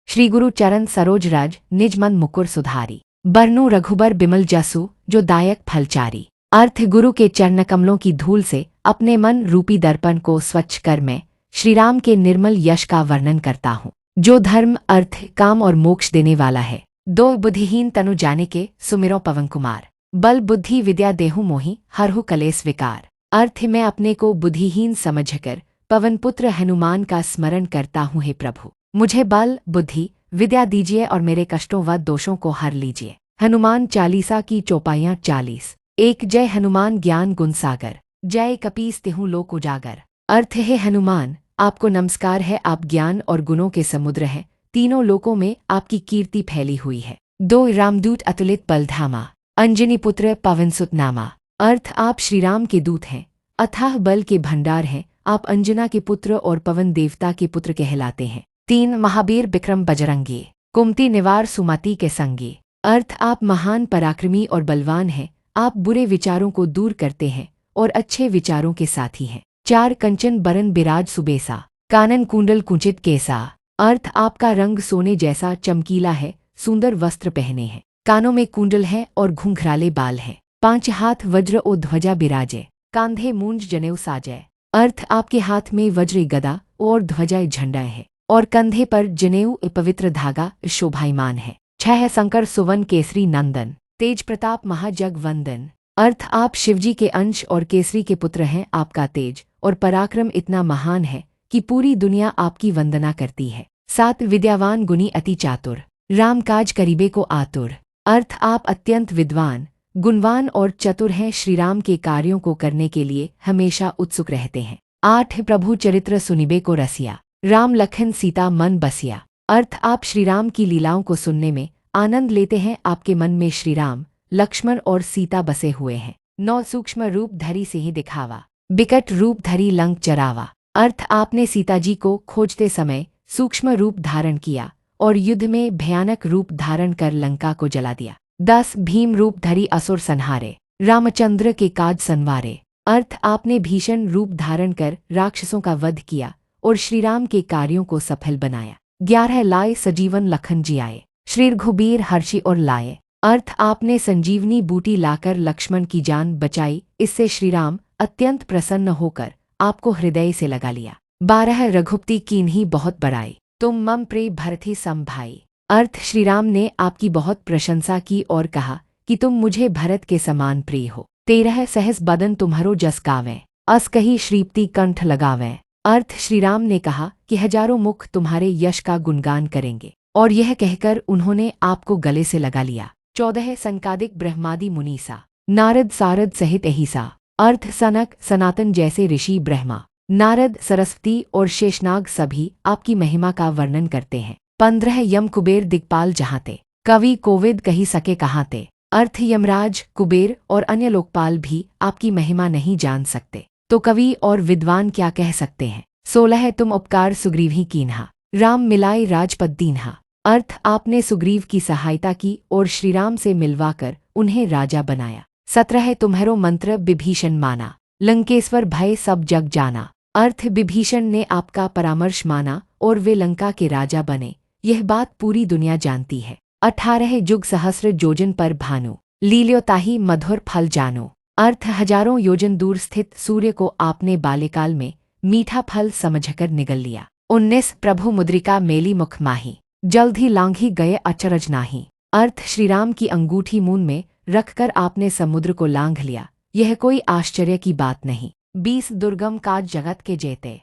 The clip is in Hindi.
श्री गुरु चरण सरोज रज निज मन मुकुर सुधारी। बरनु रघुबर बिमल जसु जो दायक फलचारी। अर्थ गुरु के चरण कमलों की धूल से अपने मन रूपी दर्पण को स्वच्छ कर मैं श्रीराम के निर्मल यश का वर्णन करता हूँ, जो धर्म अर्थ काम और मोक्ष देने वाला है। दो बुद्धिहीन तनु जाने के सुमिरो पवन कुमार। बल बुद्धि विद्या देहु मोहि हरहु कलेस विकार। अर्थ मैं अपने को बुद्धिहीन समझकर पवन पुत्र हनुमान का स्मरण करता हूँ। हे प्रभु, मुझे बल बुद्धि विद्या दीजिए और मेरे कष्टों व दोषों को हर लीजिए। हनुमान चालीसा की चौपाइयाँ 40। एक जय हनुमान ज्ञान गुण सागर, जय कपीस तिहु लोक उजागर। अर्थ है हनुमान, आपको नमस्कार है, आप ज्ञान और गुणों के समुद्र हैं, तीनों लोकों में आपकी कीर्ति फैली हुई है। दो रामदूत अतुलित बलधामा, अंजनी पुत्र पवनसुत नामा। अर्थ आप श्रीराम के दूत हैं, अथाह बल के भंडार हैं, आप अंजना के पुत्र और पवन देवता के पुत्र कहलाते हैं। तीन महावीर विक्रम बजरंगी, कुमति निवार सुमति के संगी। अर्थ आप महान पराक्रमी और बलवान हैं, आप बुरे विचारों को दूर करते हैं और अच्छे विचारों के साथी हैं। चार कंचन बरन बिराज सुबेसा, कानन कुंडल कुंचित केसा। अर्थ आपका रंग सोने जैसा चमकीला है, सुंदर वस्त्र पहने हैं, कानों में कुंडल है और घुंघराले बाल हैं। पांच हाथ वज्र ओ ध्वजा बिराजे, कांधे मूंज जनेऊ साजय। अर्थ आपके हाथ में वज्र गदा और ध्वजा झंडा है और कंधे पर जनेऊ पवित्र धागा शोभायमान है। छह शंकर सुवन केसरी नंदन, तेज प्रताप महाजग वंदन। अर्थ आप शिवजी के अंश और केसरी के पुत्र हैं, आपका तेज और पराक्रम इतना महान है कि पूरी दुनिया आपकी वंदना करती है। सात विद्यावान गुणी अति चातुर, राम काज करीबे को आतुर। अर्थ आप अत्यंत विद्वान गुणवान और चतुर हैं, श्रीराम के कार्यों को करने के लिए हमेशा उत्सुक रहते हैं। आठ प्रभु चरित्र सुनिबे को रसिया, राम लखन सीता मन बसिया। अर्थ आप श्रीराम की लीलाओं को सुनने में आनंद लेते हैं, आपके मन में श्रीराम लक्ष्मण और सीता बसे हुए हैं। नौ सूक्ष्म रूप धरी से ही दिखावा, बिकट रूप धरी लंक चरावा। अर्थ आपने सीताजी को खोजते समय सूक्ष्म रूप धारण किया और युद्ध में भयानक रूप धारण कर लंका को जला दिया। 10 भीम रूप धरी असुर संहारे, रामचंद्र के काज संवारे। अर्थ आपने भीषण रूप धारण कर राक्षसों का वध किया और श्रीराम के कार्यों को सफल बनाया। 11 लाए सजीवन लखन जियाए, श्री रघुबीर हर्षि और लाए। अर्थ आपने संजीवनी बूटी लाकर लक्ष्मण की जान बचाई, इससे श्रीराम अत्यंत प्रसन्न होकर आपको हृदय से लगा लिया। 12 रघुपति कीन्ही बहुत बड़ाई, तुम मम प्रिय भरथी सम भाई। अर्थ श्रीराम ने आपकी बहुत प्रशंसा की और कहा कि तुम मुझे भरत के समान प्रिय हो। 13 सहस बदन तुम्हारो जस गावें, अस कही श्रीप्ति कंठ लगावें। अर्थ श्रीराम ने कहा कि हजारों मुख तुम्हारे यश का गुणगान करेंगे और यह कहकर उन्होंने आपको गले से लगा लिया। 14 संकादिक ब्रह्मादि मुनीसा, नारद सारद सहित अहिसा। अर्थ सनक सनातन जैसे ऋषि ब्रह्मा नारद सरस्वती और शेषनाग सभी आपकी महिमा का वर्णन करते हैं। 15 यम कुबेर दिक्पाल जहाँते, कवि कोविद कही सके कहाँते। अर्थ यमराज कुबेर और अन्य लोकपाल भी आपकी महिमा नहीं जान सकते, तो कवि और विद्वान क्या कह सकते हैं। 16 तुम उपकार सुग्रीव ही कीन्हा, राम मिलाए राजपद दीन्हा। अर्थ आपने सुग्रीव की सहायता की और श्रीराम से मिलवाकर उन्हें राजा बनाया। 17 तुम्हारो मंत्र विभीषण माना, लंकेश्वर भय सब जग जाना। अर्थ विभीषण ने आपका परामर्श माना और वे लंका के राजा बने, यह बात पूरी दुनिया जानती है। 18 जुग सहस्र योजन पर भानु, लील्यो ताहि मधुर फल जानो। अर्थ हजारों योजन दूर स्थित सूर्य को आपने बाल्यकाल में मीठा फल समझकर निगल लिया। 19 प्रभु मुद्रिका मेली मुख माही, जल्द ही लांघी गए अचरज नाही। अर्थ श्रीराम की अंगूठी मूंद में रखकर आपने समुद्र को लांघ लिया, यह कोई आश्चर्य की बात नहीं। 20 दुर्गम काज जगत के जेते,